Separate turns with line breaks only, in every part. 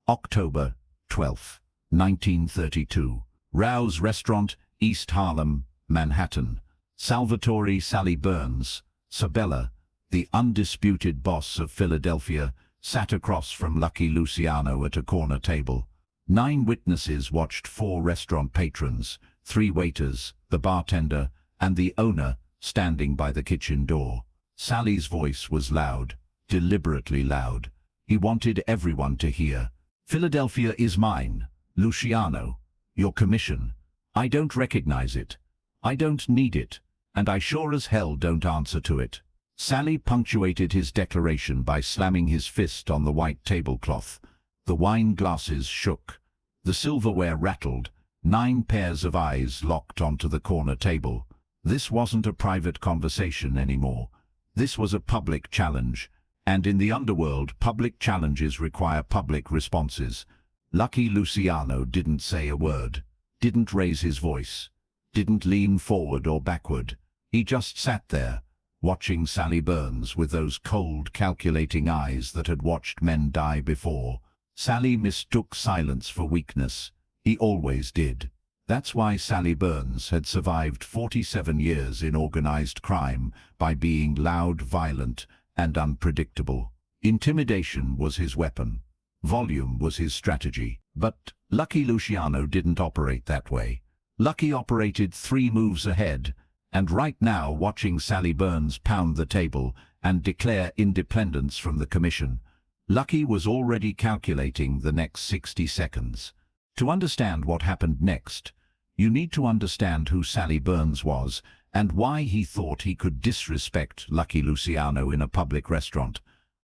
October 12, 1932. Rouse Restaurant, East Harlem, Manhattan. Salvatore Sally Burns, Sabella, the undisputed boss of Philadelphia, sat across from Lucky Luciano at a corner table. 9 witnesses watched 4 restaurant patrons, 3 waiters, the bartender, and the owner, standing by the kitchen door. Sally's voice was loud, deliberately loud. He wanted everyone to hear. "Philadelphia is mine, Luciano. Your commission. I don't recognize it. I don't need it, and I sure as hell don't answer to it." Sally punctuated his declaration by slamming his fist on the white tablecloth. The wine glasses shook. The silverware rattled. 9 pairs of eyes locked onto the corner table. This wasn't a private conversation anymore. This was a public challenge, and in the underworld, public challenges require public responses. Lucky Luciano didn't say a word, didn't raise his voice, didn't lean forward or backward. He just sat there, watching Sally Burns with those cold, calculating eyes that had watched men die before. Sally mistook silence for weakness. He always did. That's why Sally Burns had survived 47 years in organized crime, by being loud, violent, and unpredictable. Intimidation was his weapon. Volume was his strategy. But Lucky Luciano didn't operate that way. Lucky operated 3 moves ahead, and right now, watching Sally Burns pound the table and declare independence from the commission, Lucky was already calculating the next 60 seconds. To understand what happened next, you need to understand who Sally Burns was and why he thought he could disrespect Lucky Luciano in a public restaurant.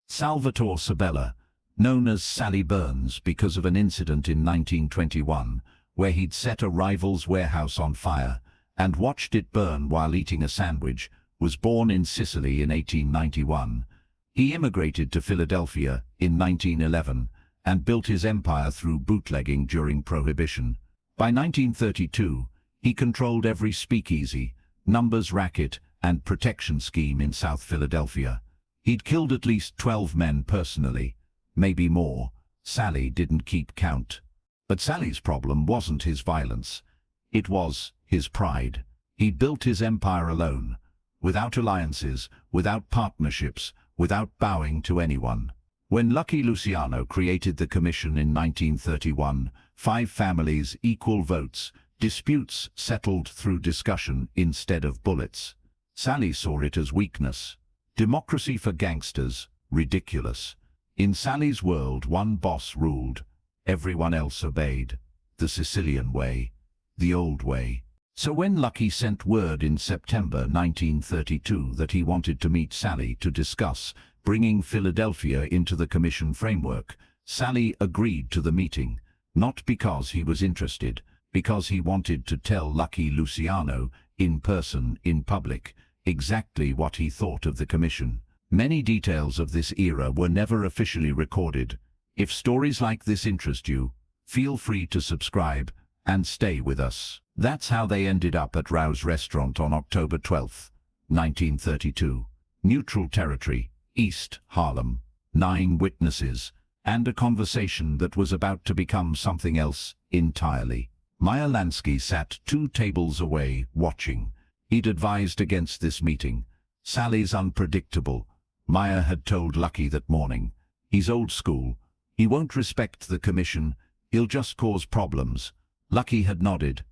Salvatore Sabella, known as Sally Burns because of an incident in 1921 where he'd set a rival's warehouse on fire and watched it burn while eating a sandwich, was born in Sicily in 1891. He immigrated to Philadelphia in 1911 and built his empire through bootlegging during Prohibition. By 1932, he controlled every speakeasy, numbers racket, and protection scheme in South Philadelphia. He'd killed at least 12 men personally, maybe more. Sally didn't keep count. But Sally's problem wasn't his violence. It was his pride. He'd built his empire alone, without alliances, without partnerships, without bowing to anyone. When Lucky Luciano created the commission in 1931, 5 families, equal votes, disputes settled through discussion instead of bullets. Sally saw it as weakness. Democracy for gangsters, ridiculous. In Sally's world, one boss ruled, everyone else obeyed. The Sicilian way, the old way. So when Lucky sent word in September 1932 that he wanted to meet Sally to discuss bringing Philadelphia into the commission framework, Sally agreed to the meeting, not because he was interested, because he wanted to tell Lucky Luciano, in person, in public, exactly what he thought of the commission. Many details of this era were never officially recorded. If stories like this interest you, feel free to subscribe and stay with us. That's how they ended up at Rouse Restaurant on October 12, 1932. Neutral territory, East Harlem, 9 witnesses, and a conversation that was about to become something else entirely. Meyer Lansky sat 2 tables away, watching. He'd advised against this meeting. Sally's unpredictable. Meyer had told Lucky that morning. He's old school. He won't respect the commission. He'll just cause problems. Lucky had nodded.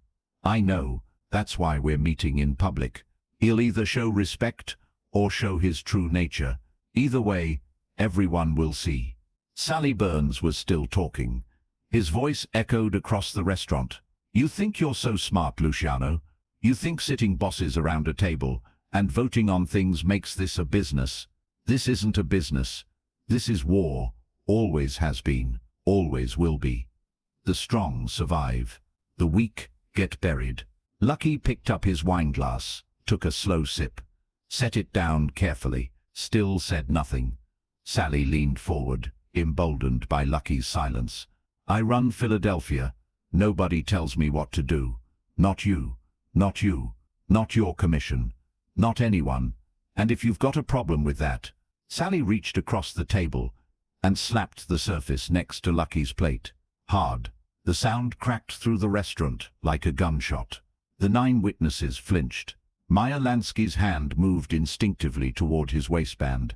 I know, that's why we're meeting in public. He'll either show respect or show his true nature. Either way, everyone will see. Sally Burns was still talking. His voice echoed across the restaurant. You think you're so smart, Luciano? You think sitting bosses around a table and voting on things makes this a business? This isn't a business. This is war. Always has been. Always will be. The strong survive. The weak get buried. Lucky picked up his wineglass, took a slow sip, set it down carefully, still said nothing. Sally leaned forward, emboldened by Lucky's silence. I run Philadelphia. Nobody tells me what to do. Not you. Not you. Not your commission. Not anyone. And if you've got a problem with that. Sally reached across the table and slapped the surface next to Lucky's plate. Hard. The sound cracked through the restaurant like a gunshot. The 9 witnesses flinched. Meyer Lansky's hand moved instinctively toward his waistband,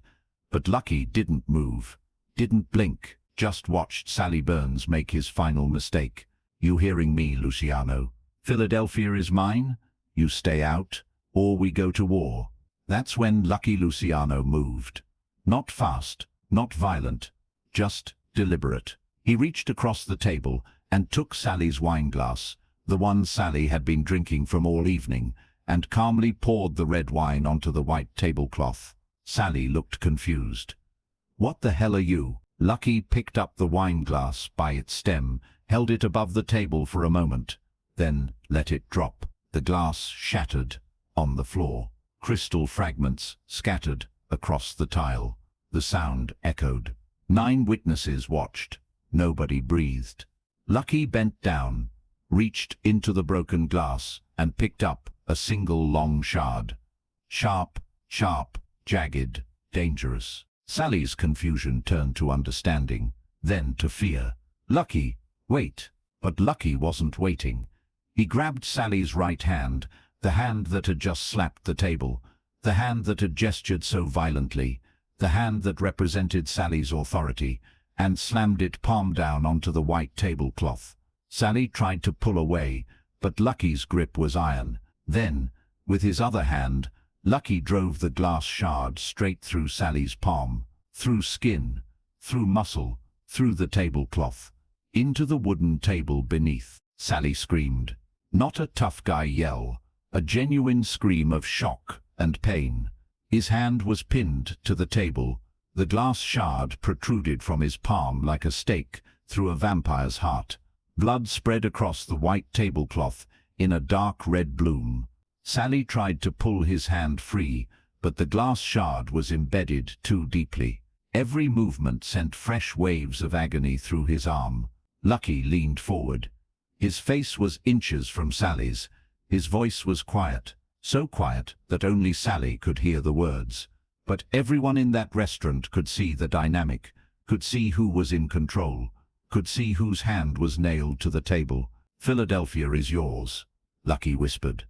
but Lucky didn't move, didn't blink, just watched Sally Burns make his final mistake. "You hearing me, Luciano? Philadelphia is mine. You stay out, or we go to war." That's when Lucky Luciano moved. Not fast, not violent, just deliberate. He reached across the table and took Sally's wineglass, the one Sally had been drinking from all evening, and calmly poured the red wine onto the white tablecloth. Sally looked confused. "What the hell are you?" Lucky picked up the wineglass by its stem, held it above the table for a moment, then let it drop. The glass shattered on the floor. Crystal fragments scattered across the tile. The sound echoed. 9 witnesses watched. Nobody breathed. Lucky bent down, reached into the broken glass, and picked up a single long shard. Sharp, sharp, jagged, dangerous. Sally's confusion turned to understanding, then to fear. "Lucky, wait." But Lucky wasn't waiting. He grabbed Sally's right hand, the hand that had just slapped the table, the hand that had gestured so violently, the hand that represented Sally's authority, and slammed it palm down onto the white tablecloth. Sally tried to pull away, but Lucky's grip was iron. Then, with his other hand, Lucky drove the glass shard straight through Sally's palm, through skin, through muscle, through the tablecloth, into the wooden table beneath. Sally screamed. Not a tough guy yell, a genuine scream of shock and pain. His hand was pinned to the table. The glass shard protruded from his palm like a stake through a vampire's heart. Blood spread across the white tablecloth in a dark red bloom. Sally tried to pull his hand free, but the glass shard was embedded too deeply. Every movement sent fresh waves of agony through his arm. Lucky leaned forward. His face was inches from Sally's. His voice was quiet, so quiet that only Sally could hear the words. But everyone in that restaurant could see the dynamic, could see who was in control, could see whose hand was nailed to the table. "Philadelphia is yours," Lucky whispered.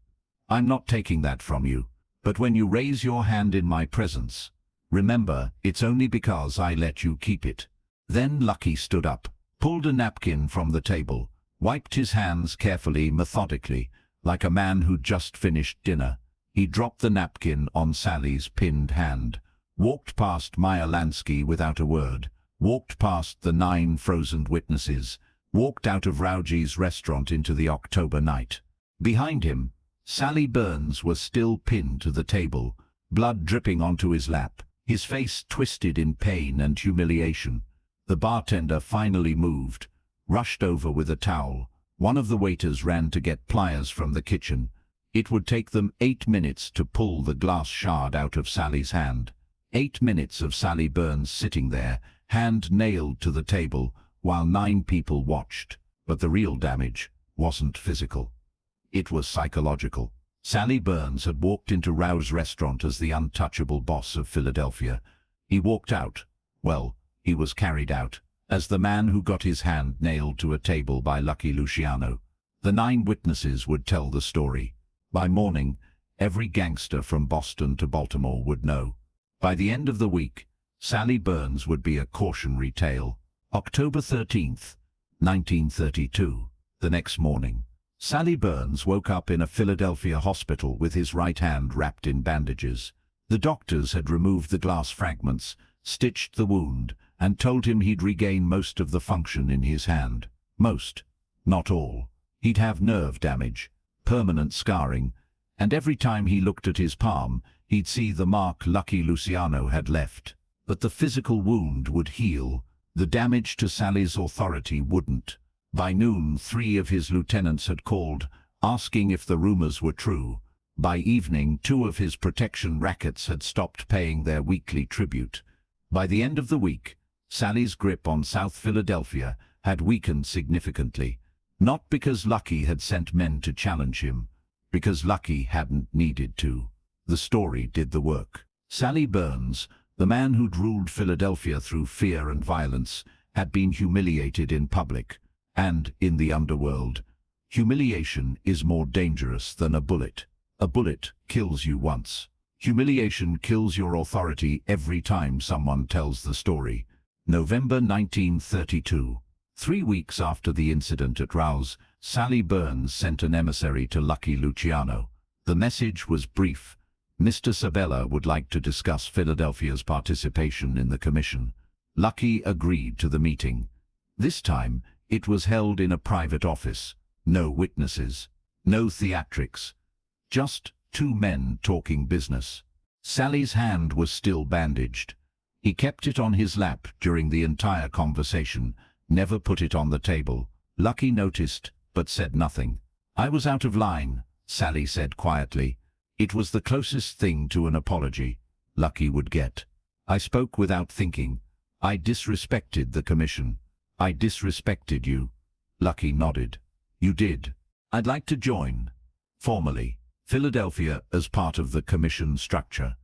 "I'm not taking that from you. But when you raise your hand in my presence, remember, it's only because I let you keep it." Then Lucky stood up, pulled a napkin from the table, wiped his hands carefully, methodically, like a man who'd just finished dinner. He dropped the napkin on Sally's pinned hand, walked past Meyer Lansky without a word, walked past the 9 frozen witnesses, walked out of Rauji's restaurant into the October night. Behind him, Sally Burns was still pinned to the table, blood dripping onto his lap, his face twisted in pain and humiliation. The bartender finally moved, rushed over with a towel. One of the waiters ran to get pliers from the kitchen. It would take them 8 minutes to pull the glass shard out of Sally's hand. 8 minutes of Sally Burns sitting there, hand nailed to the table, while 9 people watched. But the real damage wasn't physical. It was psychological. Sally Burns had walked into Rao's restaurant as the untouchable boss of Philadelphia. He walked out. Well, he was carried out, as the man who got his hand nailed to a table by Lucky Luciano. The 9 witnesses would tell the story. By morning, every gangster from Boston to Baltimore would know. By the end of the week, Sally Burns would be a cautionary tale. October 13th, 1932. The next morning, Sally Burns woke up in a Philadelphia hospital with his right hand wrapped in bandages. The doctors had removed the glass fragments, stitched the wound, and told him he'd regain most of the function in his hand. Most, not all. He'd have nerve damage, permanent scarring, and every time he looked at his palm, he'd see the mark Lucky Luciano had left. But the physical wound would heal. The damage to Sally's authority wouldn't. By noon, 3 of his lieutenants had called, asking if the rumors were true. By evening, 2 of his protection rackets had stopped paying their weekly tribute. By the end of the week, Sally's grip on South Philadelphia had weakened significantly. Not because Lucky had sent men to challenge him, because Lucky hadn't needed to. The story did the work. Sally Burns, The man who'd ruled Philadelphia through fear and violence had been humiliated in public, and, in the underworld, humiliation is more dangerous than a bullet. A bullet kills you once. Humiliation kills your authority every time someone tells the story. November 1932. 3 weeks after the incident at Rouse, Sally Burns sent an emissary to Lucky Luciano. The message was brief. Mr. Sabella would like to discuss Philadelphia's participation in the commission. Lucky agreed to the meeting. This time, it was held in a private office. No witnesses, no theatrics. Just 2 men talking business. Sally's hand was still bandaged. He kept it on his lap during the entire conversation, never put it on the table. Lucky noticed, but said nothing. "I was out of line," Sally said quietly. It was the closest thing to an apology Lucky would get. "I spoke without thinking. I disrespected the commission. I disrespected you." Lucky nodded. "You did. I'd like to join. Formally. Philadelphia as part of the commission structure.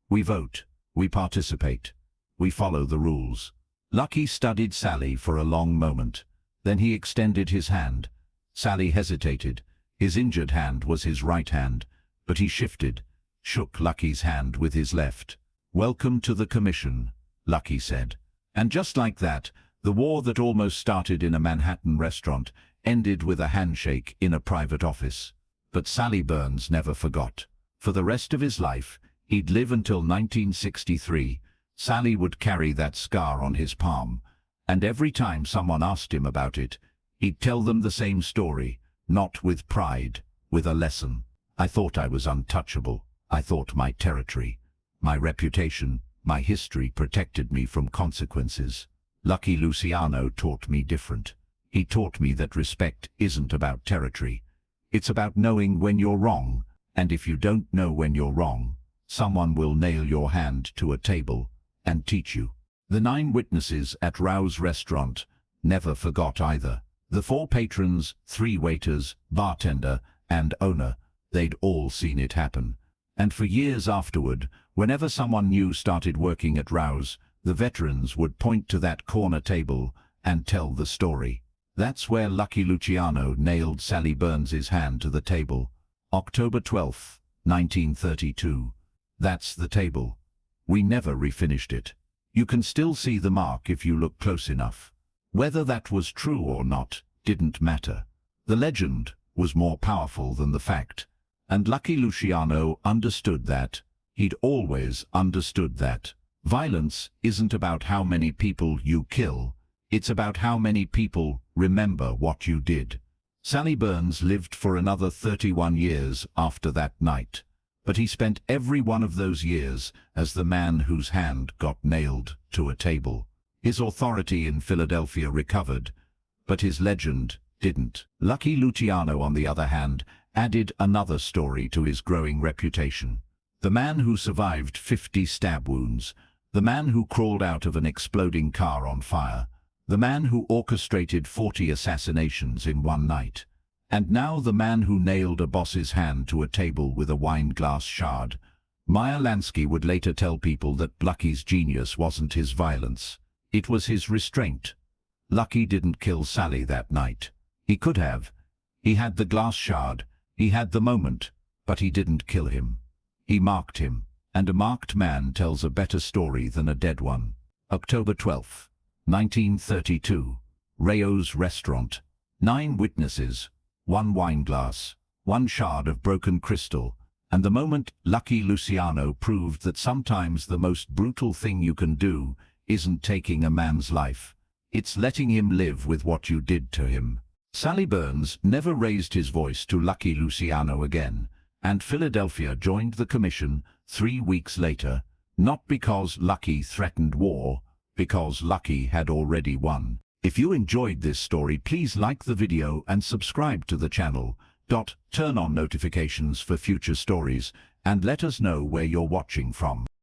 We vote. We participate. We follow the rules." Lucky studied Sally for a long moment. Then he extended his hand. Sally hesitated. His injured hand was his right hand, but he shifted, shook Lucky's hand with his left. "Welcome to the commission," Lucky said. And just like that, the war that almost started in a Manhattan restaurant ended with a handshake in a private office. But Sally Burns never forgot. For the rest of his life, he'd live until 1963, Sally would carry that scar on his palm, and every time someone asked him about it, he'd tell them the same story, not with pride, with a lesson. "I thought I was untouchable. I thought my territory, my reputation, my history protected me from consequences. Lucky Luciano taught me different. He taught me that respect isn't about territory. It's about knowing when you're wrong, and if you don't know when you're wrong, someone will nail your hand to a table and teach you." The 9 witnesses at Rouse restaurant never forgot either. The 4 patrons, 3 waiters, bartender, and owner, they'd all seen it happen. And for years afterward, whenever someone new started working at Rouse, the veterans would point to that corner table and tell the story. That's where Lucky Luciano nailed Sally Burns's hand to the table. October 12, 1932. That's the table. We never refinished it. You can still see the mark if you look close enough. Whether that was true or not didn't matter. The legend was more powerful than the fact. And Lucky Luciano understood that. He'd always understood that. Violence isn't about how many people you kill. It's about how many people remember what you did. Sally Burns lived for another 31 years after that night. But he spent every one of those years as the man whose hand got nailed to a table. His authority in Philadelphia recovered, but his legend didn't. Lucky Luciano, on the other hand, added another story to his growing reputation. The man who survived 50 stab wounds, the man who crawled out of an exploding car on fire, the man who orchestrated 40 assassinations in one night, and now the man who nailed a boss's hand to a table with a wine glass shard. Meyer Lansky would later tell people that Lucky's genius wasn't his violence, it was his restraint. Lucky didn't kill Sally that night. He could have. He had the glass shard, he had the moment, but he didn't kill him. He marked him, and a marked man tells a better story than a dead one. October 12, 1932. Rayo's restaurant. 9 witnesses, 1 wine glass, 1 shard of broken crystal, and the moment Lucky Luciano proved that sometimes the most brutal thing you can do isn't taking a man's life. It's letting him live with what you did to him. Sally Burns never raised his voice to Lucky Luciano again, and Philadelphia joined the commission 3 weeks later, not because Lucky threatened war, because Lucky had already won. If you enjoyed this story, please like the video and subscribe to the channel. Turn on notifications for future stories, and let us know where you're watching from.